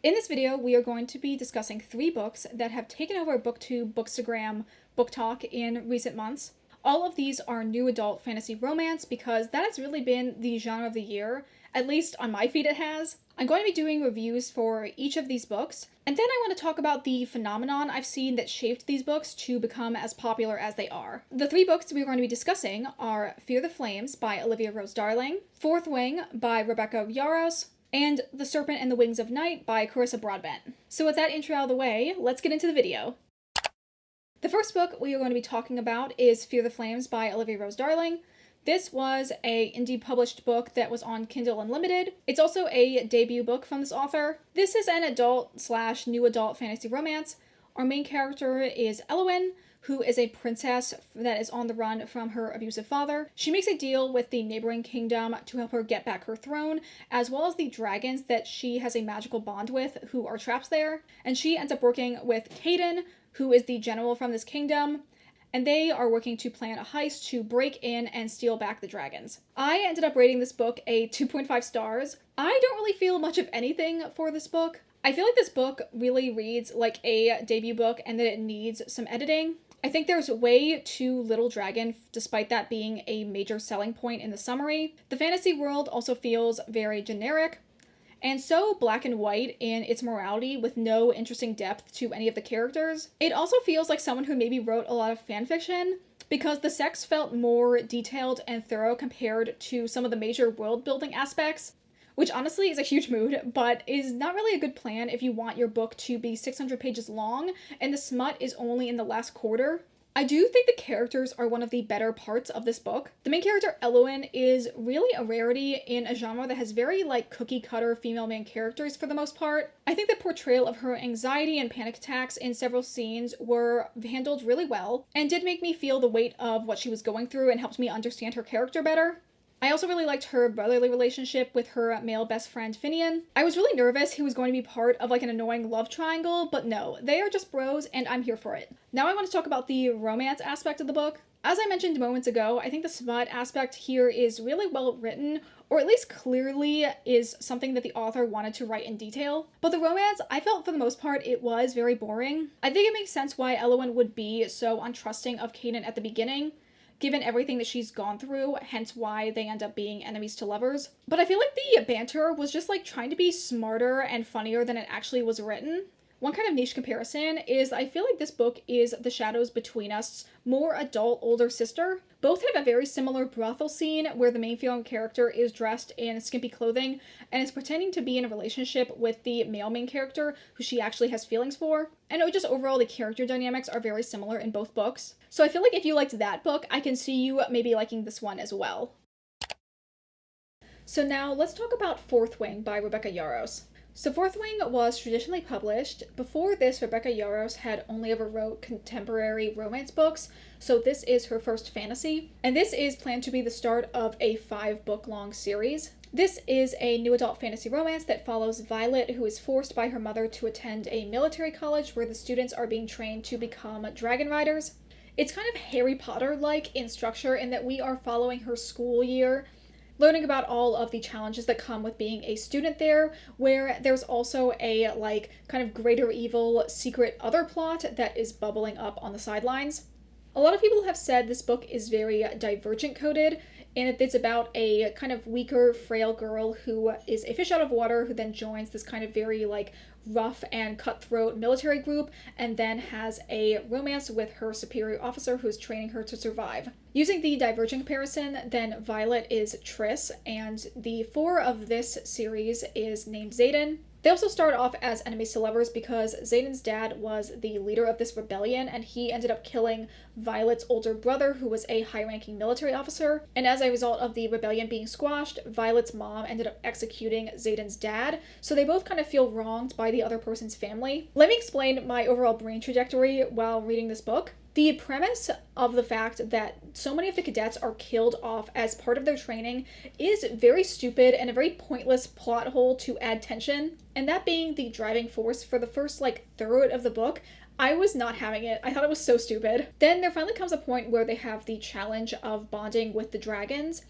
In this video, we are going to be discussing 3 books that have taken over Booktube, Bookstagram, Book Talk in recent months. All of these are new adult fantasy romance because that has really been the genre of the year, at least on my feed it has. I'm going to be doing reviews for each of these books, and then I want to talk about the phenomenon I've seen that shaped these books to become as popular as they are. The 3 books we're going to be discussing are Fear the Flames by Olivia Rose Darling, Fourth Wing by Rebecca Yarros, and The Serpent and the Wings of Night by Carissa Broadbent. So with that intro out of the way, let's get into the video. The first book we are going to be talking about is Fear the Flames by Olivia Rose Darling. This was a indie published book that was on Kindle Unlimited. It's also a debut book from this author. This is an adult/new adult fantasy romance. Our main character is Elowyn, who is a princess that is on the run from her abusive father. She makes a deal with the neighboring kingdom to help her get back her throne, as well as the dragons that she has a magical bond with who are trapped there. And she ends up working with Caden, who is the general from this kingdom, and they are working to plan a heist to break in and steal back the dragons. I ended up rating this book a 2.5 stars. I don't really feel much of anything for this book. I feel like this book really reads like a debut book and that it needs some editing. I think there's way too little dragon, despite that being a major selling point in the summary. The fantasy world also feels very generic, and so black and white in its morality with no interesting depth to any of the characters. It also feels like someone who maybe wrote a lot of fanfiction, because the sex felt more detailed and thorough compared to some of the major world building aspects, which honestly is a huge mood, but is not really a good plan if you want your book to be 600 pages long and the smut is only in the last quarter. I do think the characters are one of the better parts of this book. The main character, Elowyn, is really a rarity in a genre that has very cookie cutter female main characters for the most part. I think the portrayal of her anxiety and panic attacks in several scenes were handled really well and did make me feel the weight of what she was going through and helped me understand her character better. I also really liked her brotherly relationship with her male best friend, Finian. I was really nervous he was going to be part of an annoying love triangle, but no, they are just bros and I'm here for it. Now I want to talk about the romance aspect of the book. As I mentioned moments ago, I think the smut aspect here is really well written, or at least clearly is something that the author wanted to write in detail. But the romance, I felt for the most part, it was very boring. I think it makes sense why Elowyn would be so untrusting of Caden at the beginning, given everything that she's gone through, hence why they end up being enemies to lovers. But I feel like the banter was just trying to be smarter and funnier than it actually was written. One kind of niche comparison is I feel like this book is The Shadows Between Us' more adult older sister. Both have a very similar brothel scene where the main female character is dressed in skimpy clothing and is pretending to be in a relationship with the male main character who she actually has feelings for. And just overall the character dynamics are very similar in both books. So I feel like if you liked that book, I can see you maybe liking this one as well. So now let's talk about Fourth Wing by Rebecca Yarros. So Fourth Wing was traditionally published. Before this, Rebecca Yarros had only ever wrote contemporary romance books, so this is her first fantasy. And this is planned to be the start of a 5-book-long series. This is a new adult fantasy romance that follows Violet, who is forced by her mother to attend a military college where the students are being trained to become dragon riders. It's kind of Harry Potter-like in structure in that we are following her school year, learning about all of the challenges that come with being a student there, where there's also a kind of greater evil secret other plot that is bubbling up on the sidelines. A lot of people have said this book is very Divergent coded, and it's about a kind of weaker, frail girl who is a fish out of water who then joins this kind of very rough and cutthroat military group and then has a romance with her superior officer who's training her to survive. Using the Divergent comparison, then Violet is Triss, and the 4 of this series is named Xaden. They also start off as enemies to lovers because Xaden's dad was the leader of this rebellion and he ended up killing Violet's older brother, who was a high-ranking military officer. And as a result of the rebellion being squashed, Violet's mom ended up executing Xaden's dad, so they both kind of feel wronged by the other person's family. Let me explain my overall brain trajectory while reading this book. The premise of the fact that so many of the cadets are killed off as part of their training is very stupid and a very pointless plot hole to add tension, and that being the driving force for the first third of the book, I was not having it. I thought it was so stupid. Then there finally comes a point where they have the challenge of bonding with the dragons,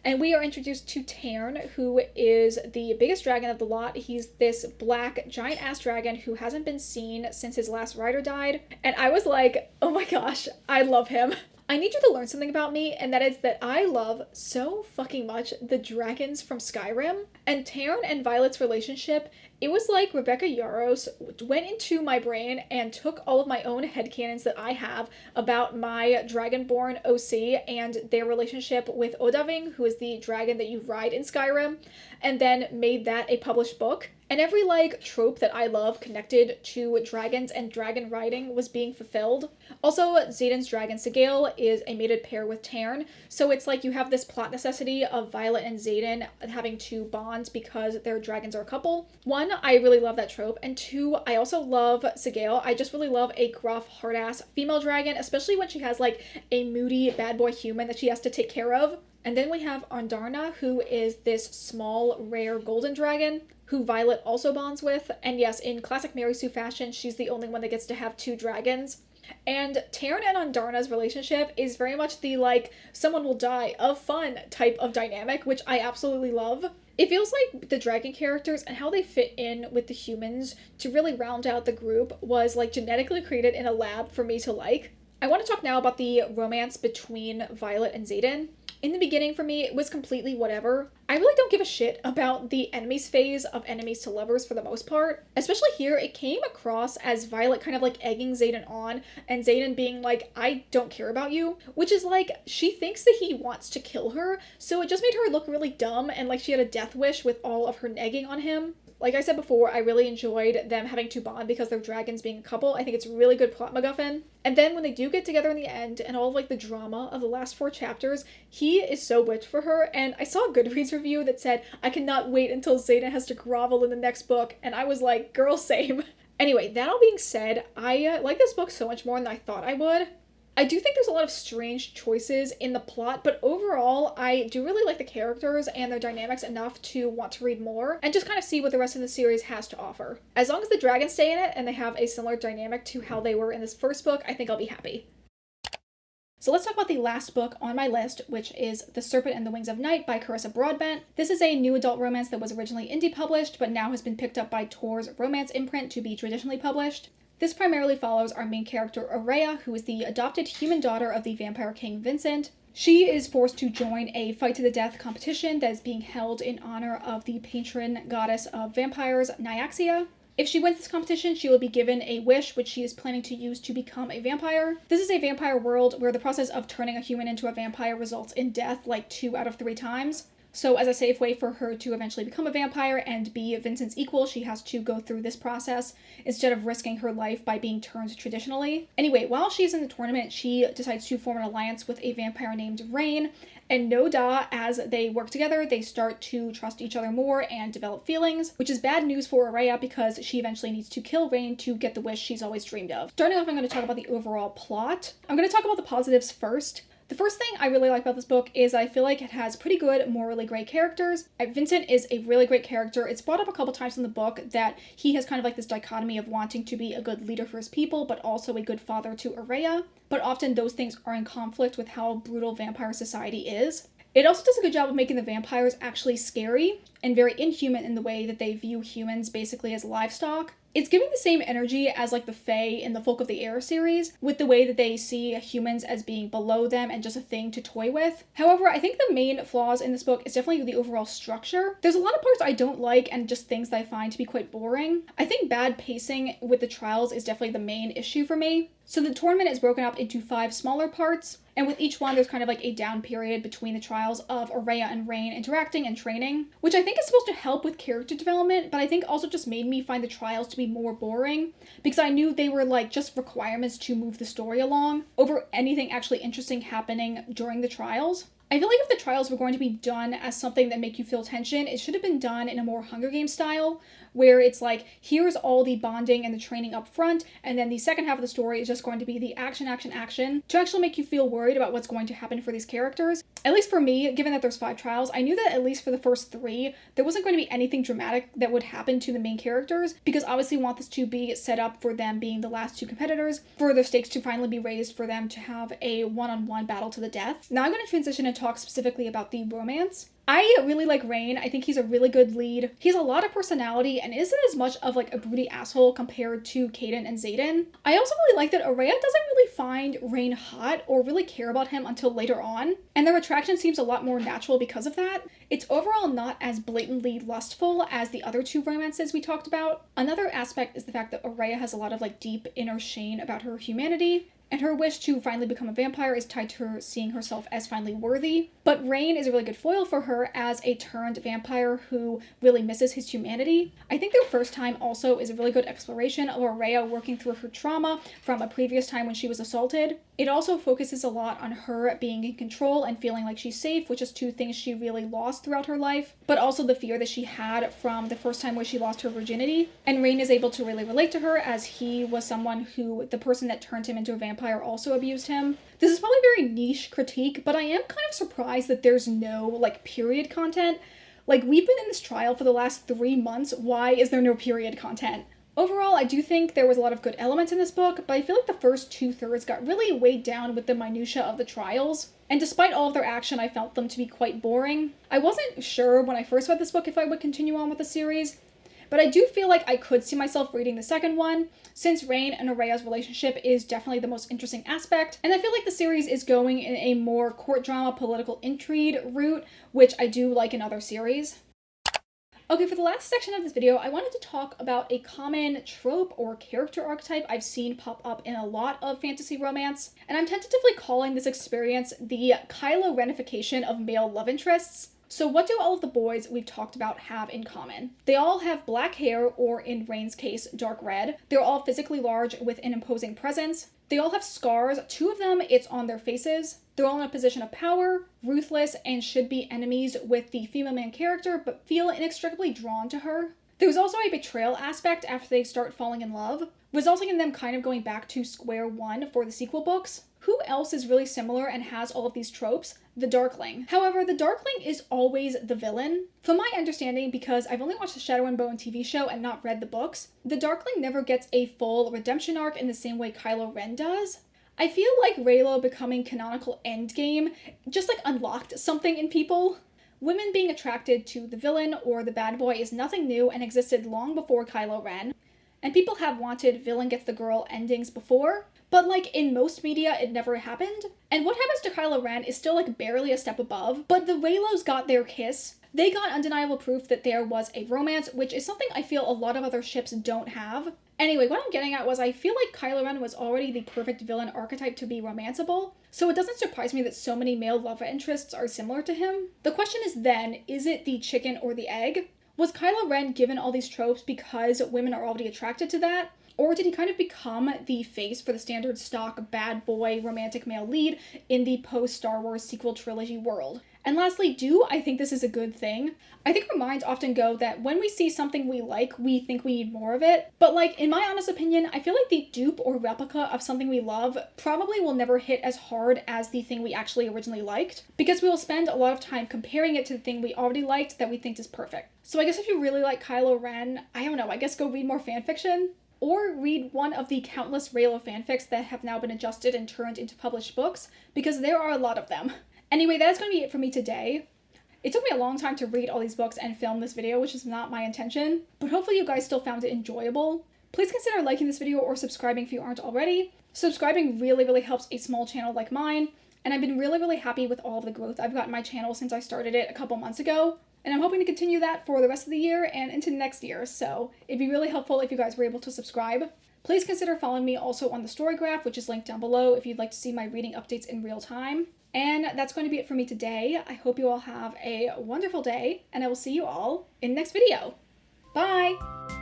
And we are introduced to Tairn, who is the biggest dragon of the lot. He's this black giant ass dragon who hasn't been seen since his last rider died. And I was like, oh my gosh, I love him. I need you to learn something about me, and that is that I love so fucking much the dragons from Skyrim. And Tairn and Violet's relationship, it was like Rebecca Yarros went into my brain and took all of my own headcanons that I have about my Dragonborn OC and their relationship with Odahviing, who is the dragon that you ride in Skyrim, and then made that a published book. And every like trope that I love connected to dragons and dragon riding was being fulfilled. Also, Xaden's dragon Sigil is a mated pair with Tairn, so it's like you have this plot necessity of Violet and Xaden having to bond because their dragons are a couple. One, I really love that trope, and two, I also love Sigil. I just really love a gruff, hard-ass female dragon, especially when she has like a moody bad boy human that she has to take care of. And then we have Andarna, who is this small, rare golden dragon who Violet also bonds with. And yes, in classic Mary Sue fashion, she's the only one that gets to have two dragons. And Tairn and Andarna's relationship is very much the like, someone will die of fun type of dynamic, which I absolutely love. It feels like the dragon characters and how they fit in with the humans to really round out the group was like genetically created in a lab for me to like. I want to talk now about the romance between Violet and Xaden. In the beginning, for me, it was completely whatever. I really don't give a shit about the enemies phase of enemies to lovers for the most part. Especially here, it came across as Violet kind of like egging Xaden on, and Xaden being like, I don't care about you. Which is like, she thinks that he wants to kill her, so it just made her look really dumb and like she had a death wish with all of her negging on him. Like I said before, I really enjoyed them having to bond because they're dragons being a couple. I think it's a really good plot MacGuffin. And then when they do get together in the end and all of like the drama of the last 4 chapters, he is so witched for her. And I saw a Goodreads review that said, I cannot wait until Xaden has to grovel in the next book. And I was like, girl, same. Anyway, that all being said, I like this book so much more than I thought I would. I do think there's a lot of strange choices in the plot, but overall, I do really like the characters and their dynamics enough to want to read more and just kind of see what the rest of the series has to offer. As long as the dragons stay in it and they have a similar dynamic to how they were in this first book, I think I'll be happy. So let's talk about the last book on my list, which is The Serpent and the Wings of Night by Carissa Broadbent. This is a new adult romance that was originally indie published, but now has been picked up by Tor's romance imprint to be traditionally published. This primarily follows our main character, Aurea, who is the adopted human daughter of the vampire king Vincent. She is forced to join a fight-to-the-death competition that is being held in honor of the patron goddess of vampires, Nyaxia. If she wins this competition, she will be given a wish, which she is planning to use to become a vampire. This is a vampire world where the process of turning a human into a vampire results in death like 2 out of 3 times. So as a safe way for her to eventually become a vampire and be Vincent's equal, she has to go through this process instead of risking her life by being turned traditionally. Anyway, while she's in the tournament, she decides to form an alliance with a vampire named Rain, and no da, as they work together, they start to trust each other more and develop feelings, which is bad news for Aurea because she eventually needs to kill Rain to get the wish she's always dreamed of. Starting off, I'm going to talk about the overall plot. I'm going to talk about the positives first. The first thing I really like about this book is I feel like it has pretty good, morally great characters. Vincent is a really great character. It's brought up a couple times in the book that he has kind of like this dichotomy of wanting to be a good leader for his people, but also a good father to Aurea. But often those things are in conflict with how brutal vampire society is. It also does a good job of making the vampires actually scary and very inhuman in the way that they view humans basically as livestock. It's giving the same energy as like the Fae in the Folk of the Air series, with the way that they see humans as being below them and just a thing to toy with. However, I think the main flaws in this book is definitely the overall structure. There's a lot of parts I don't like and just things that I find to be quite boring. I think bad pacing with the trials is definitely the main issue for me. So the tournament is broken up into 5 smaller parts, and with each one there's kind of like a down period between the trials of Aurea and Rain interacting and training, which I think is supposed to help with character development, but I think also just made me find the trials to be more boring, because I knew they were like just requirements to move the story along over anything actually interesting happening during the trials. I feel like if the trials were going to be done as something that make you feel tension, it should have been done in a more Hunger Games style, where it's like, here's all the bonding and the training up front, and then the second half of the story is just going to be the action, action, action to actually make you feel worried about what's going to happen for these characters. At least for me, given that there's 5 trials, I knew that at least for the first 3, there wasn't going to be anything dramatic that would happen to the main characters, because obviously we want this to be set up for them being the last 2 competitors, for their stakes to finally be raised for them to have a one-on-one battle to the death. Now I'm going to transition and talk specifically about the romance. I really like Rain. I think he's a really good lead. He has a lot of personality and isn't as much of like a broody asshole compared to Caden and Xaden. I also really like that Araya doesn't really find Rain hot or really care about him until later on, and their attraction seems a lot more natural because of that. It's overall not as blatantly lustful as the other 2 romances we talked about. Another aspect is the fact that Araya has a lot of like deep inner shame about her humanity, and her wish to finally become a vampire is tied to her seeing herself as finally worthy. But Rain is a really good foil for her as a turned vampire who really misses his humanity. I think their first time also is a really good exploration of Araya working through her trauma from a previous time when she was assaulted. It also focuses a lot on her being in control and feeling like she's safe, which is 2 things she really lost throughout her life, but also the fear that she had from the first time where she lost her virginity. And Rain is able to really relate to her as he was someone who, the person that turned him into a vampire also abused him. This is probably a very niche critique, but I am kind of surprised that there's no like period content. Like, we've been in this trial for the last 3 months. Why is there no period content? Overall, I do think there was a lot of good elements in this book, but I feel like the first 2/3 got really weighed down with the minutia of the trials. And despite all of their action, I felt them to be quite boring. I wasn't sure when I first read this book if I would continue on with the series, but I do feel like I could see myself reading the second one, since Rain and Araya's relationship is definitely the most interesting aspect, and I feel like the series is going in a more court drama, political intrigue route, which I do like in other series. Okay, for the last section of this video, I wanted to talk about a common trope or character archetype I've seen pop up in a lot of fantasy romance, and I'm tentatively calling this experience the Kylo Renification of male love interests. So what do all of the boys we've talked about have in common? They all have black hair, or in Rain's case, dark red. They're all physically large with an imposing presence. They all have scars. 2 of them, it's on their faces. They're all in a position of power, ruthless, and should be enemies with the female main character, but feel inextricably drawn to her. There's also a betrayal aspect after they start falling in love, resulting in them kind of going back to square one for the sequel books. Who else is really similar and has all of these tropes? The Darkling. However, the Darkling is always the villain. From my understanding, because I've only watched the Shadow and Bone TV show and not read the books, the Darkling never gets a full redemption arc in the same way Kylo Ren does. I feel like Reylo becoming canonical endgame just like unlocked something in people. Women being attracted to the villain or the bad boy is nothing new and existed long before Kylo Ren, and people have wanted villain gets the girl endings before, but like in most media it never happened. And what happens to Kylo Ren is still like barely a step above, but the Reylos got their kiss. They got undeniable proof that there was a romance, which is something I feel a lot of other ships don't have. Anyway, what I'm getting at was I feel like Kylo Ren was already the perfect villain archetype to be romanceable, so it doesn't surprise me that so many male love interests are similar to him. The question is then, is it the chicken or the egg? Was Kylo Ren given all these tropes because women are already attracted to that? Or did he kind of become the face for the standard stock bad boy romantic male lead in the post-Star Wars sequel trilogy world? And lastly, do I think this is a good thing? I think our minds often go that when we see something we like, we think we need more of it. But like, in my honest opinion, I feel like the dupe or replica of something we love probably will never hit as hard as the thing we actually originally liked, because we will spend a lot of time comparing it to the thing we already liked that we think is perfect. So I guess if you really like Kylo Ren, I don't know, I guess go read more fanfiction. Or read one of the countless Reylo fanfics that have now been adjusted and turned into published books, because there are a lot of them. Anyway, that's going to be it for me today. It took me a long time to read all these books and film this video, which is not my intention, but hopefully you guys still found it enjoyable. Please consider liking this video or subscribing if you aren't already. Subscribing really helps a small channel like mine, and I've been really happy with all of the growth I've gotten in my channel since I started it a couple months ago. And I'm hoping to continue that for the rest of the year and into next year, so it'd be really helpful if you guys were able to subscribe. Please consider following me also on the Storygraph, which is linked down below if you'd like to see my reading updates in real time. And that's going to be it for me today. I hope you all have a wonderful day, and I will see you all in the next video. Bye!